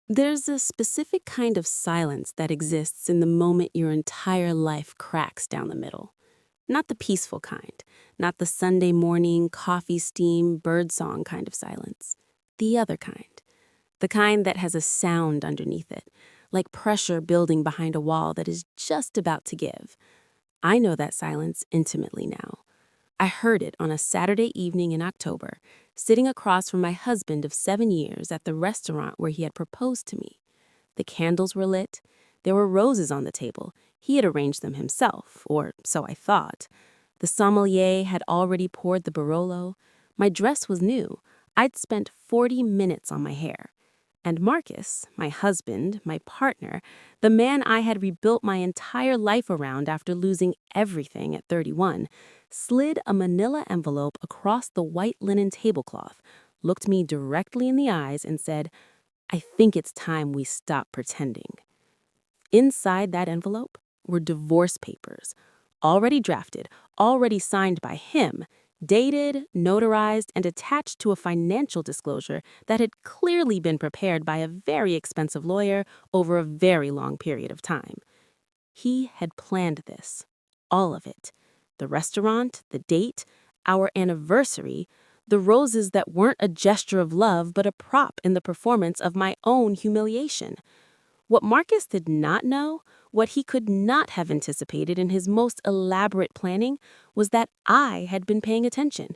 There's a specific kind of silence that exists in the moment your entire life cracks down the middle. Not the peaceful kind, not the Sunday morning, coffee steam, birdsong kind of silence. The other kind. The kind that has a sound underneath it, like pressure building behind a wall that is just about to give. I know that silence intimately now. I heard it on a Saturday evening in October, sitting across from my husband of 7 years at the restaurant where he had proposed to me. The candles were lit. There were roses on the table. He had arranged them himself, or so I thought. The sommelier had already poured the Barolo. My dress was new. I'd spent 40 minutes on my hair. And Marcus, my husband, my partner, the man I had rebuilt my entire life around after losing everything at 31, slid a manila envelope across the white linen tablecloth, looked me directly in the eyes, and said, "I think it's time we stop pretending." Inside that envelope were divorce papers, already drafted, already signed by him, dated, notarized, and attached to a financial disclosure that had clearly been prepared by a very expensive lawyer over a very long period of time. He had planned this, all of it. The restaurant, the date, our anniversary, the roses that weren't a gesture of love but a prop in the performance of my own humiliation. What Marcus did not know, what he could not have anticipated in his most elaborate planning, was that I had been paying attention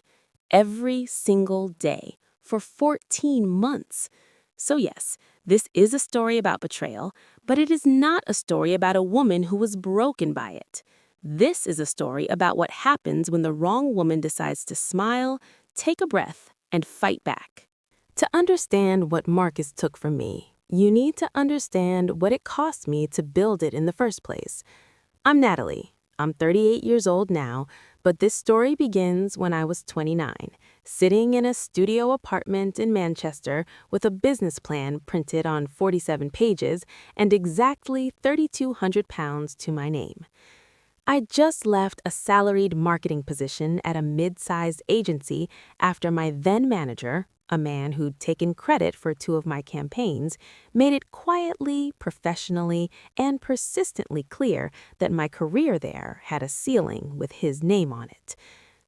every single day for 14 months. So yes, this is a story about betrayal, but it is not a story about a woman who was broken by it. This is a story about what happens when the wrong woman decides to smile, take a breath, and fight back. To understand what Marcus took from me, you need to understand what it cost me to build it in the first place. I'm Natalie. I'm 38 years old now, but this story begins when I was 29, sitting in a studio apartment in Manchester with a business plan printed on 47 pages and exactly £3,200 to my name. I'd just left a salaried marketing position at a mid-sized agency after my then manager, a man who'd taken credit for 2 of my campaigns, made it quietly, professionally, and persistently clear that my career there had a ceiling with his name on it.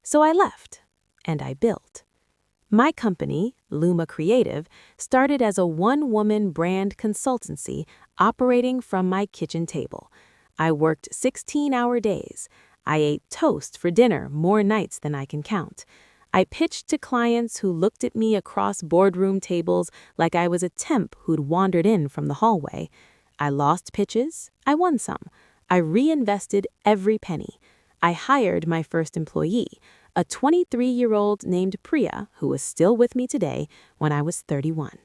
So I left, and I built. My company, Luma Creative, started as a one-woman brand consultancy operating from my kitchen table. I worked 16-hour days. I ate toast for dinner more nights than I can count. I pitched to clients who looked at me across boardroom tables like I was a temp who'd wandered in from the hallway. I lost pitches. I won some. I reinvested every penny. I hired my first employee, a 23-year-old named Priya, who was still with me today when I was 31.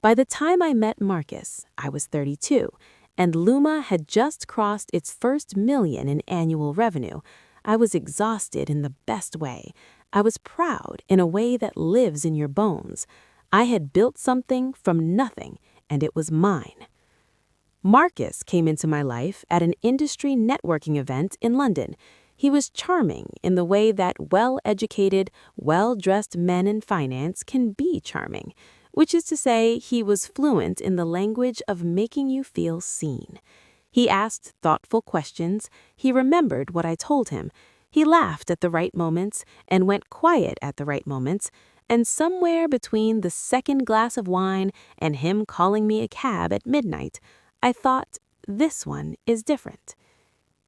By the time I met Marcus, I was 32, and Luma had just crossed its first million in annual revenue. I was exhausted in the best way. I was proud in a way that lives in your bones. I had built something from nothing, and it was mine. Marcus came into my life at an industry networking event in London. He was charming in the way that well-educated, well-dressed men in finance can be charming, which is to say he was fluent in the language of making you feel seen. He asked thoughtful questions. He remembered what I told him. He laughed at the right moments and went quiet at the right moments, and somewhere between the second glass of wine and him calling me a cab at midnight, I thought, this one is different.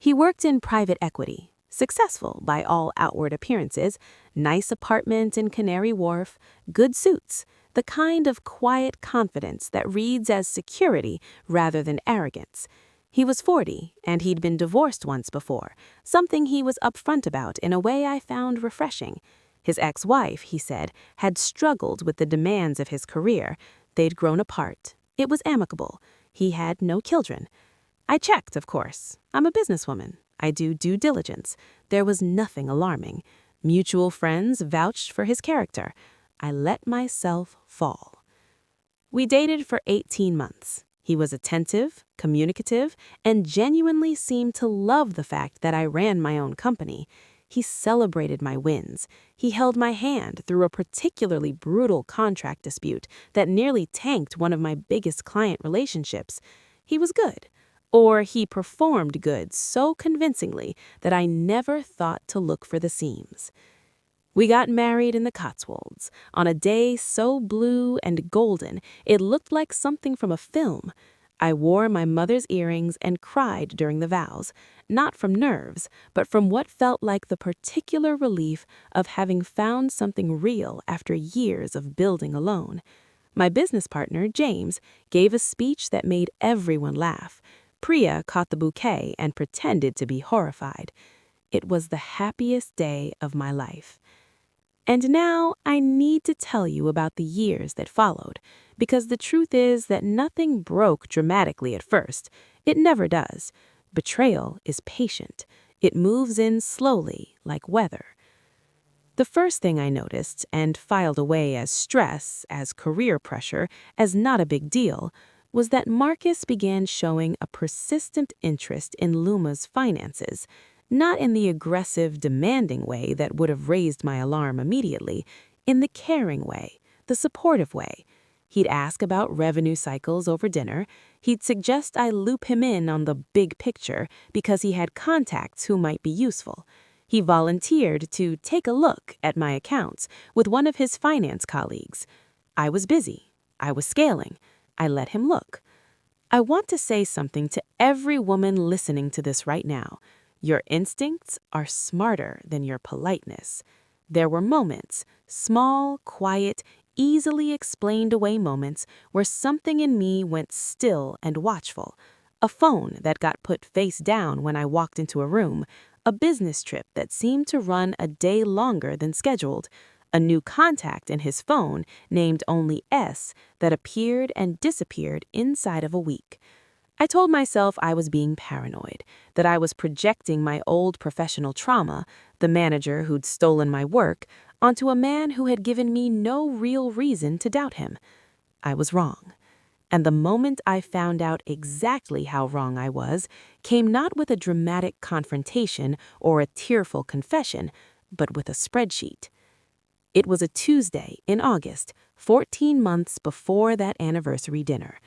He worked in private equity, successful by all outward appearances, nice apartment in Canary Wharf, good suits, the kind of quiet confidence that reads as security rather than arrogance. He was 40, and he'd been divorced once before, something he was upfront about in a way I found refreshing. His ex-wife, he said, had struggled with the demands of his career. They'd grown apart. It was amicable. He had no children. I checked, of course. I'm a businesswoman. I do due diligence. There was nothing alarming. Mutual friends vouched for his character. I let myself fall. We dated for 18 months. He was attentive, communicative, and genuinely seemed to love the fact that I ran my own company. He celebrated my wins. He held my hand through a particularly brutal contract dispute that nearly tanked one of my biggest client relationships. He was good. Or he performed good so convincingly that I never thought to look for the seams. We got married in the Cotswolds, on a day so blue and golden it looked like something from a film. I wore my mother's earrings and cried during the vows, not from nerves, but from what felt like the particular relief of having found something real after years of building alone. My business partner, James, gave a speech that made everyone laugh. Priya caught the bouquet and pretended to be horrified. It was the happiest day of my life. And now I need to tell you about the years that followed, because the truth is that nothing broke dramatically at first. It never does. Betrayal is patient. It moves in slowly, like weather. The first thing I noticed, and filed away as stress, as career pressure, as not a big deal, was that Marcus began showing a persistent interest in Luma's finances. Not in the aggressive, demanding way that would have raised my alarm immediately, in the caring way, the supportive way. He'd ask about revenue cycles over dinner. He'd suggest I loop him in on the big picture because he had contacts who might be useful. He volunteered to take a look at my accounts with one of his finance colleagues. I was busy. I was scaling. I let him look. I want to say something to every woman listening to this right now. Your instincts are smarter than your politeness. There were moments, small, quiet, easily explained away moments where something in me went still and watchful. A phone that got put face down when I walked into a room. A business trip that seemed to run a day longer than scheduled. A new contact in his phone named only S that appeared and disappeared inside of a week. I told myself I was being paranoid, that I was projecting my old professional trauma, the manager who'd stolen my work, onto a man who had given me no real reason to doubt him. I was wrong. And the moment I found out exactly how wrong I was came not with a dramatic confrontation or a tearful confession, but with a spreadsheet. It was a Tuesday in August, 14 months before that anniversary dinner.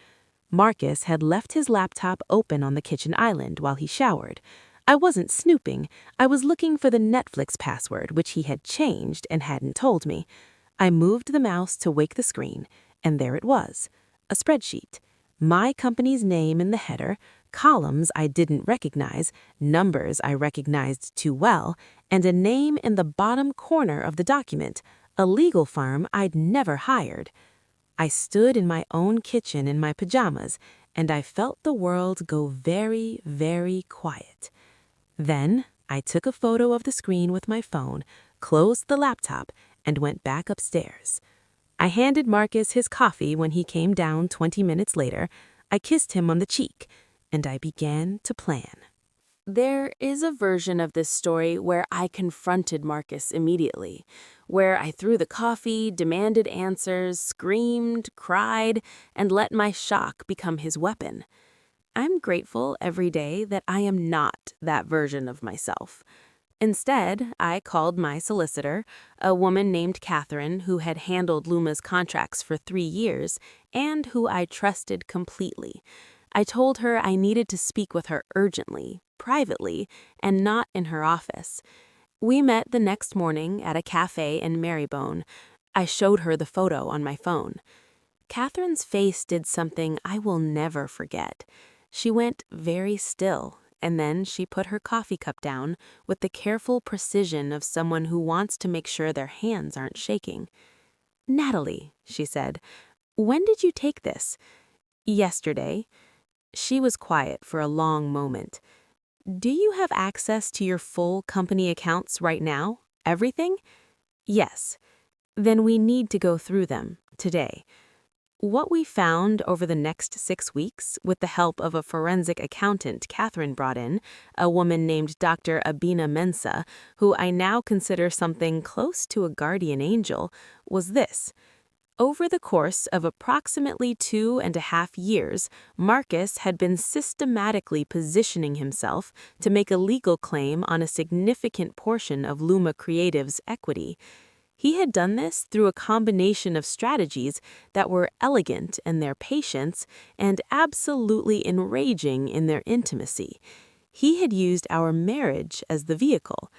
Marcus had left his laptop open on the kitchen island while he showered. I wasn't snooping. I was looking for the Netflix password, which he had changed and hadn't told me. I moved the mouse to wake the screen, and there it was, a spreadsheet. My company's name in the header, columns I didn't recognize, numbers I recognized too well, and a name in the bottom corner of the document, a legal firm I'd never hired. I stood in my own kitchen in my pajamas, and I felt the world go very, very quiet. Then I took a photo of the screen with my phone, closed the laptop, and went back upstairs. I handed Marcus his coffee when he came down 20 minutes later. I kissed him on the cheek, and I began to plan. There is a version of this story where I confronted Marcus immediately, where I threw the coffee, demanded answers, screamed, cried, and let my shock become his weapon. I'm grateful every day that I am not that version of myself. Instead, I called my solicitor, a woman named Catherine who had handled Luma's contracts for 3 years and who I trusted completely. I told her I needed to speak with her urgently, privately, and not in her office. We met the next morning at a cafe in Marybone. I showed her the photo on my phone. Catherine's face did something I will never forget. She went very still, and then she put her coffee cup down with the careful precision of someone who wants to make sure their hands aren't shaking. "Natalie," she said, "when did you take this?" "Yesterday." She was quiet for a long moment. "Do you have access to your full company accounts right now? Everything?" "Yes." "Then we need to go through them today." What we found over the next 6 weeks, with the help of a forensic accountant Catherine brought in, a woman named Dr. Abina Mensa, who I now consider something close to a guardian angel, was this. Over the course of approximately 2.5 years, Marcus had been systematically positioning himself to make a legal claim on a significant portion of Luma Creative's equity. He had done this through a combination of strategies that were elegant in their patience and absolutely enraging in their intimacy. He had used our marriage as the vehicle.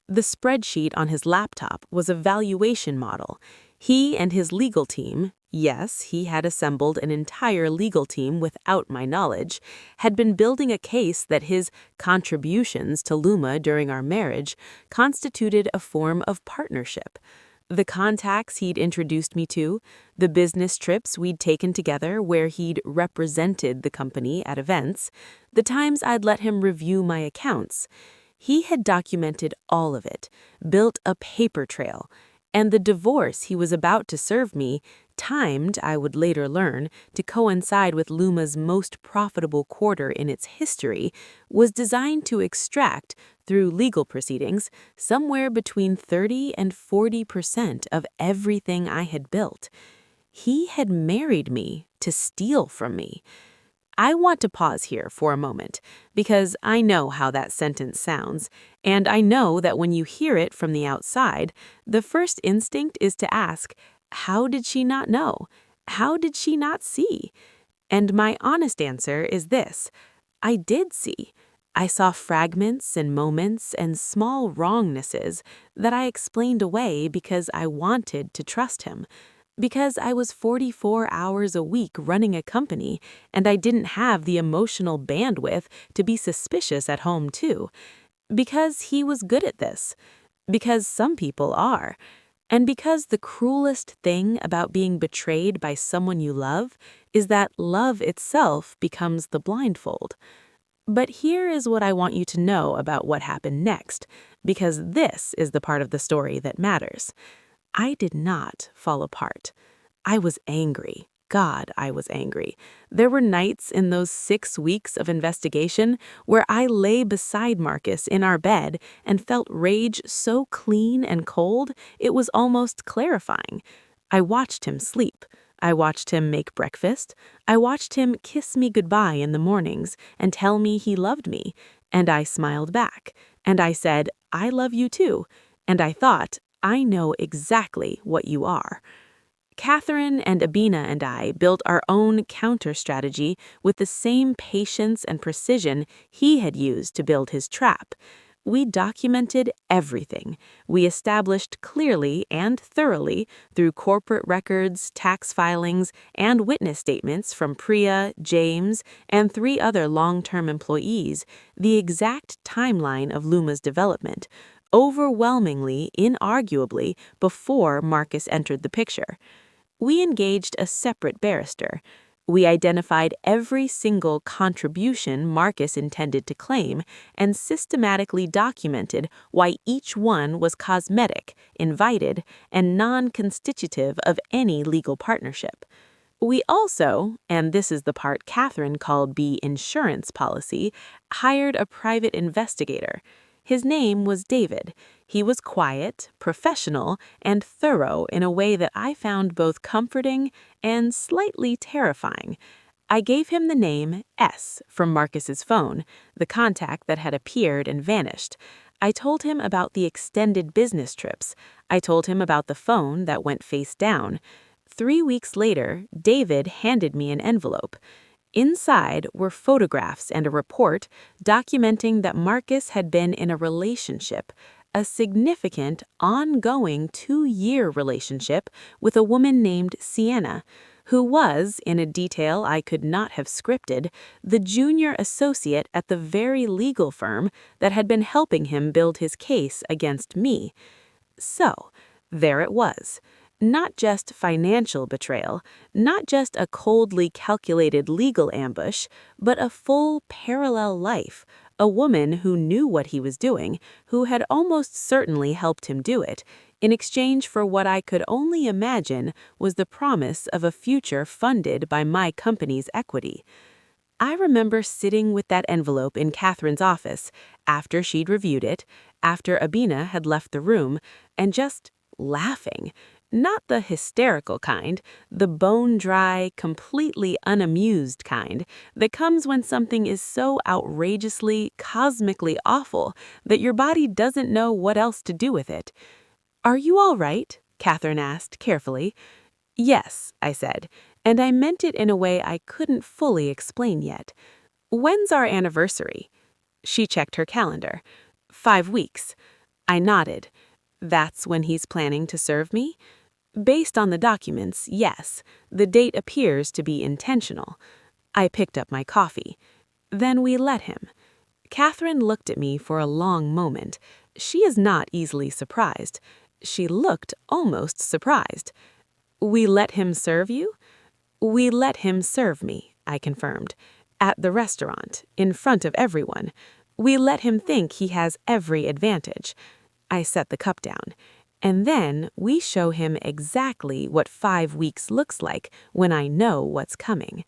The spreadsheet on his laptop was a valuation model. He and his legal team, yes, he had assembled an entire legal team without my knowledge, had been building a case that his contributions to Luma during our marriage constituted a form of partnership. The contacts he'd introduced me to, the business trips we'd taken together where he'd represented the company at events, the times I'd let him review my accounts. He had documented all of it, built a paper trail, and the divorce he was about to serve me, timed, I would later learn, to coincide with Luma's most profitable quarter in its history, was designed to extract, through legal proceedings, somewhere between 30 and 40% of everything I had built. He had married me to steal from me. I want to pause here for a moment, because I know how that sentence sounds, and I know that when you hear it from the outside, the first instinct is to ask, how did she not know? How did she not see? And my honest answer is this: I did see. I saw fragments and moments and small wrongnesses that I explained away because I wanted to trust him. Because I was 44 hours a week running a company, and I didn't have the emotional bandwidth to be suspicious at home too. Because he was good at this. Because some people are. And because the cruelest thing about being betrayed by someone you love is that love itself becomes the blindfold. But here is what I want you to know about what happened next, because this is the part of the story that matters. I did not fall apart. I was angry. God, I was angry. There were nights in those 6 weeks of investigation where I lay beside Marcus in our bed and felt rage so clean and cold it was almost clarifying. I watched him sleep. I watched him make breakfast. I watched him kiss me goodbye in the mornings and tell me he loved me. And I smiled back. And I said, I love you too. And I thought, I know exactly what you are. Catherine and Abina and I built our own counter strategy with the same patience and precision he had used to build his trap. We documented everything. We established clearly and thoroughly through corporate records, tax filings, and witness statements from Priya, James, and 3 other long-term employees the exact timeline of Luma's development, overwhelmingly, inarguably, before Marcus entered the picture. We engaged a separate barrister. We identified every single contribution Marcus intended to claim and systematically documented why each one was cosmetic, invited, and non-constitutive of any legal partnership. We also, and this is the part Catherine called the insurance policy, hired a private investigator. His name was David. He was quiet, professional, and thorough in a way that I found both comforting and slightly terrifying. I gave him the name S from Marcus's phone, the contact that had appeared and vanished. I told him about the extended business trips. I told him about the phone that went face down. 3 weeks later, David handed me an envelope. Inside were photographs and a report documenting that Marcus had been in a relationship, a significant, ongoing 2-year relationship with a woman named Sienna, who was, in a detail I could not have scripted, the junior associate at the very legal firm that had been helping him build his case against me. So, there it was. Not just financial betrayal, not just a coldly calculated legal ambush, but a full parallel life, a woman who knew what he was doing, who had almost certainly helped him do it, in exchange for what I could only imagine was the promise of a future funded by my company's equity. I remember sitting with that envelope in Catherine's office, after she'd reviewed it, after Abina had left the room, and just laughing. Not the hysterical kind, the bone-dry, completely unamused kind that comes when something is so outrageously, cosmically awful that your body doesn't know what else to do with it. "Are you all right?" Catherine asked carefully. "Yes," I said, and I meant it in a way I couldn't fully explain yet. "When's our anniversary?" She checked her calendar. 5 weeks. I nodded. "That's when he's planning to serve me?" "Based on the documents, yes. The date appears to be intentional." I picked up my coffee. "Then we let him." Catherine looked at me for a long moment. She is not easily surprised. She looked almost surprised. "We let him serve you?" "We let him serve me," I confirmed. "At the restaurant, in front of everyone. We let him think he has every advantage." I set the cup down. "And then we show him exactly what 5 weeks looks like when I know what's coming."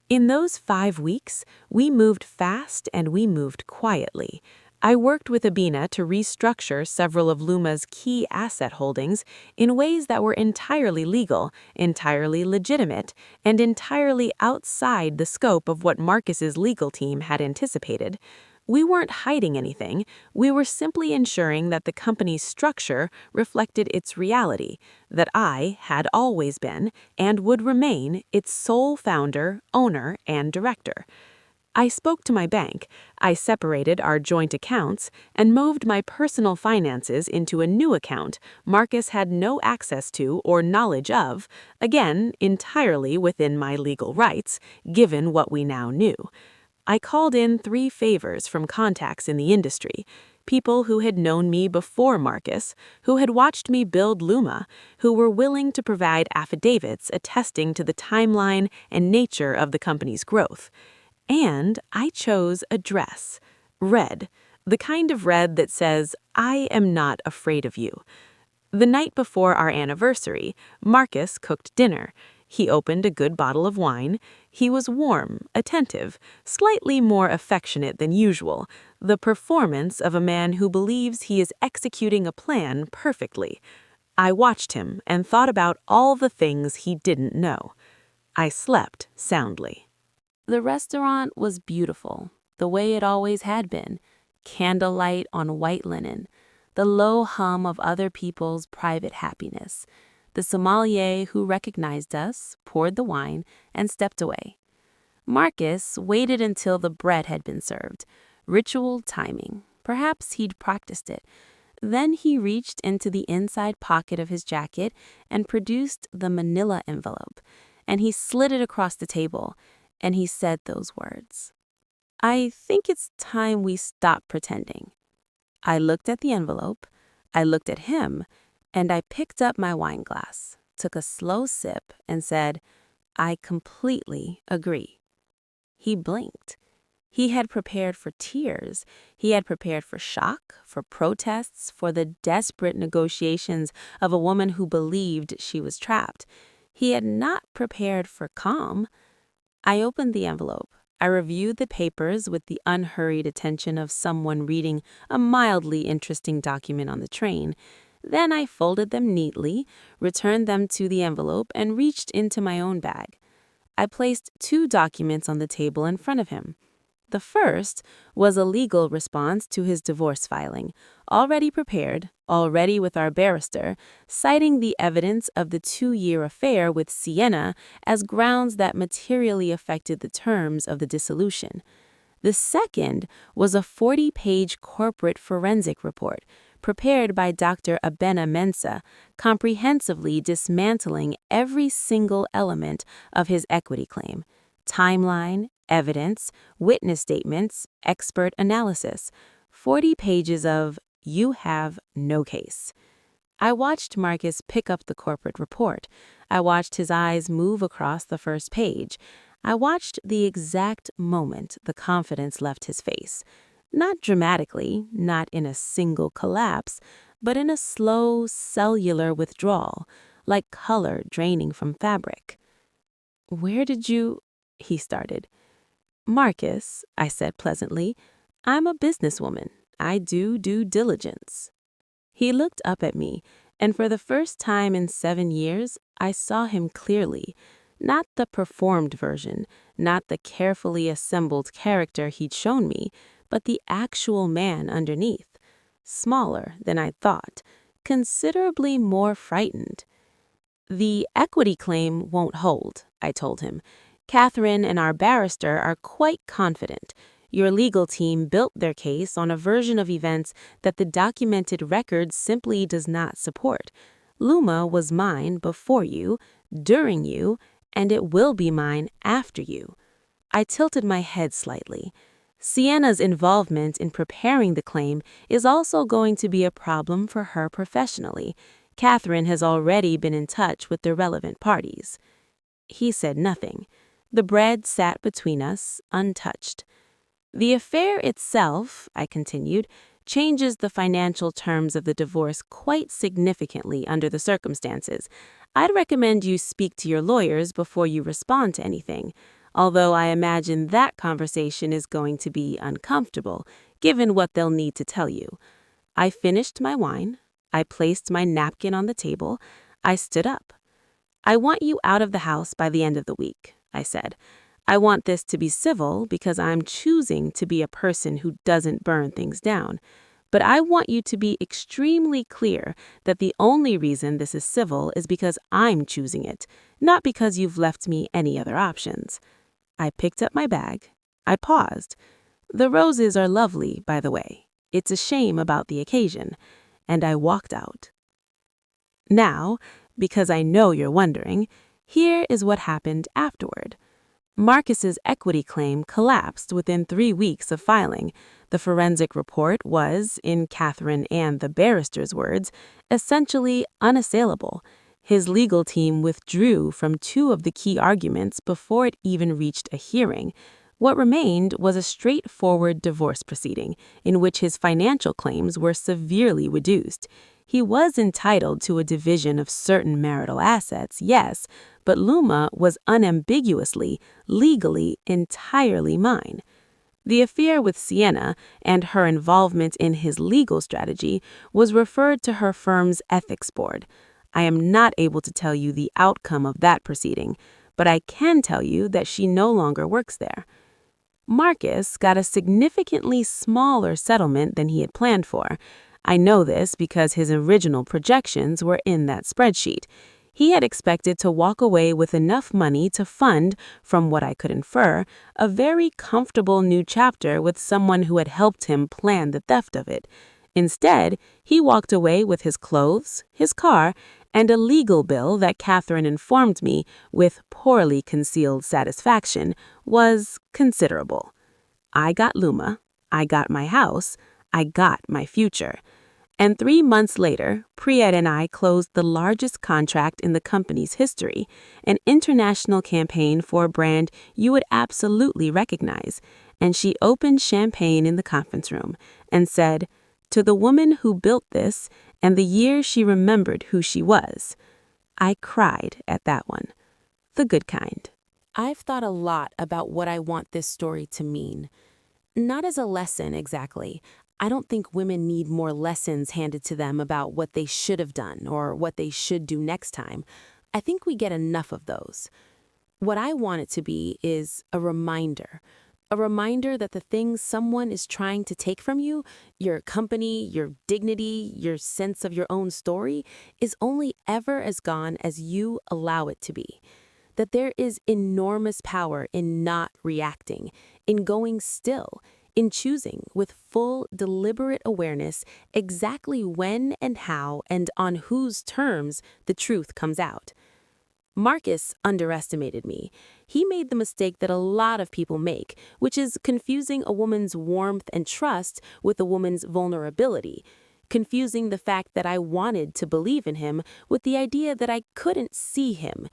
In those 5 weeks, we moved fast and we moved quietly. I worked with Abina to restructure several of Luma's key asset holdings in ways that were entirely legal, entirely legitimate, and entirely outside the scope of what Marcus's legal team had anticipated. We weren't hiding anything, we were simply ensuring that the company's structure reflected its reality, that I had always been, and would remain, its sole founder, owner, and director. I spoke to my bank, I separated our joint accounts, and moved my personal finances into a new account Marcus had no access to or knowledge of, again, entirely within my legal rights, given what we now knew. I called in 3 favors from contacts in the industry, people who had known me before Marcus, who had watched me build Luma, who were willing to provide affidavits attesting to the timeline and nature of the company's growth. And I chose a dress, red, the kind of red that says, "I am not afraid of you." The night before our anniversary, Marcus cooked dinner. He opened a good bottle of wine. He was warm, attentive, slightly more affectionate than usual, the performance of a man who believes he is executing a plan perfectly. I watched him and thought about all the things he didn't know. I slept soundly. The restaurant was beautiful, the way it always had been. Candlelight on white linen, the low hum of other people's private happiness. The sommelier who recognized us poured the wine and stepped away. Marcus waited until the bread had been served. Ritual timing. Perhaps he'd practiced it. Then he reached into the inside pocket of his jacket and produced the manila envelope, and he slid it across the table, and he said those words. "I think it's time we stop pretending." I looked at the envelope, I looked at him, and I picked up my wine glass, took a slow sip, and said, "I completely agree." He blinked. He had prepared for tears. He had prepared for shock, for protests, for the desperate negotiations of a woman who believed she was trapped. He had not prepared for calm. I opened the envelope. I reviewed the papers with the unhurried attention of someone reading a mildly interesting document on the train. Then I folded them neatly, returned them to the envelope, and reached into my own bag. I placed 2 documents on the table in front of him. The first was a legal response to his divorce filing, already prepared, already with our barrister, citing the evidence of the 2-year affair with Sienna as grounds that materially affected the terms of the dissolution. The second was a 40-page corporate forensic report, prepared by Dr. Abena Mensah, comprehensively dismantling every single element of his equity claim: timeline, evidence, witness statements, expert analysis. 40 pages of "you have no case." I watched Marcus pick up the corporate report. I watched his eyes move across the first page. I watched the exact moment the confidence left his face. Not dramatically, not in a single collapse, but in a slow, cellular withdrawal, like color draining from fabric. "Where did you—" he started. "Marcus," I said pleasantly, "I'm a businesswoman. I do due diligence." He looked up at me, And for the first time in 7 years, I saw him clearly. Not the performed version, not the carefully assembled character he'd shown me, but the actual man underneath. Smaller than I'd thought, considerably more frightened. The equity claim won't hold, I told him. Catherine and our barrister are quite confident. Your legal team built their case on a version of events that the documented record simply does not support. Luma was mine before you, during you, and it will be mine after you. I tilted my head slightly. Sienna's involvement in preparing the claim is also going to be a problem for her professionally. Catherine has already been in touch with the relevant parties. He said nothing. The bread sat between us, untouched. The affair itself, I continued, changes the financial terms of the divorce quite significantly under the circumstances. I'd recommend you speak to your lawyers before you respond to anything, although I imagine that conversation is going to be uncomfortable, given what they'll need to tell you. I finished my wine. I placed my napkin on the table. I stood up. I want you out of the house by the end of the week, I said. I want this to be civil because I'm choosing to be a person who doesn't burn things down. But I want you to be extremely clear that the only reason this is civil is because I'm choosing it, not because you've left me any other options. I picked up my bag. I paused. The roses are lovely, by the way. It's a shame about the occasion. And I walked out. Now, because I know you're wondering, here is what happened afterward. Marcus's equity claim collapsed within 3 weeks of filing. The forensic report was, in Catherine and the barrister's words, essentially unassailable. His legal team withdrew from 2 of the key arguments before it even reached a hearing. What remained was a straightforward divorce proceeding, in which his financial claims were severely reduced. He was entitled to a division of certain marital assets, yes, but Luma was unambiguously, legally, entirely mine. The affair with Sienna and her involvement in his legal strategy was referred to her firm's ethics board. I am not able to tell you the outcome of that proceeding, but I can tell you that she no longer works there. Marcus got a significantly smaller settlement than he had planned for. I know this because his original projections were in that spreadsheet. He had expected to walk away with enough money to fund, from what I could infer, a very comfortable new chapter with someone who had helped him plan the theft of it. Instead, he walked away with his clothes, his car, and a legal bill that Catherine informed me, with poorly concealed satisfaction, was considerable. I got Luma, I got my house, I got my future. And 3 months later, Priyat and I closed the largest contract in the company's history, an international campaign for a brand you would absolutely recognize. And she opened champagne in the conference room and said, "To the woman who built this and the year she remembered who she was." I cried at that one. The good kind. I've thought a lot about what I want this story to mean. Not as a lesson exactly. I don't think women need more lessons handed to them about what they should have done or what they should do next time. I think we get enough of those. What I want it to be is a reminder that the things someone is trying to take from you, your company, your dignity, your sense of your own story, is only ever as gone as you allow it to be. That there is enormous power in not reacting, in going still, in choosing with full, deliberate awareness exactly when and how and on whose terms the truth comes out. Marcus underestimated me. He made the mistake that a lot of people make, which is confusing a woman's warmth and trust with a woman's vulnerability, confusing the fact that I wanted to believe in him with the idea that I couldn't see him.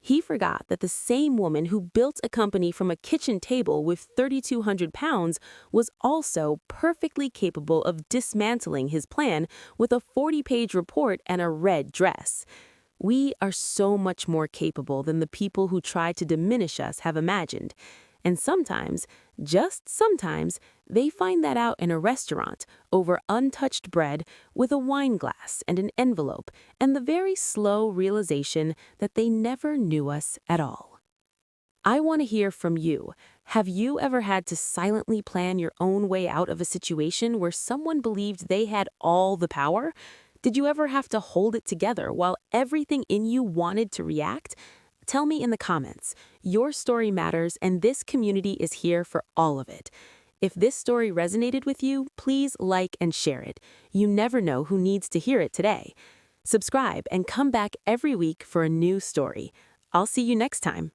He forgot that the same woman who built a company from a kitchen table with 3,200 pounds was also perfectly capable of dismantling his plan with a 40-page report and a red dress. We are so much more capable than the people who try to diminish us have imagined. And sometimes, just sometimes, they find that out in a restaurant over untouched bread with a wine glass and an envelope and the very slow realization that they never knew us at all. I want to hear from you. Have you ever had to silently plan your own way out of a situation where someone believed they had all the power? Did you ever have to hold it together while everything in you wanted to react? Tell me in the comments. Your story matters, and this community is here for all of it. If this story resonated with you, please like and share it. You never know who needs to hear it today. Subscribe and come back every week for a new story. I'll see you next time.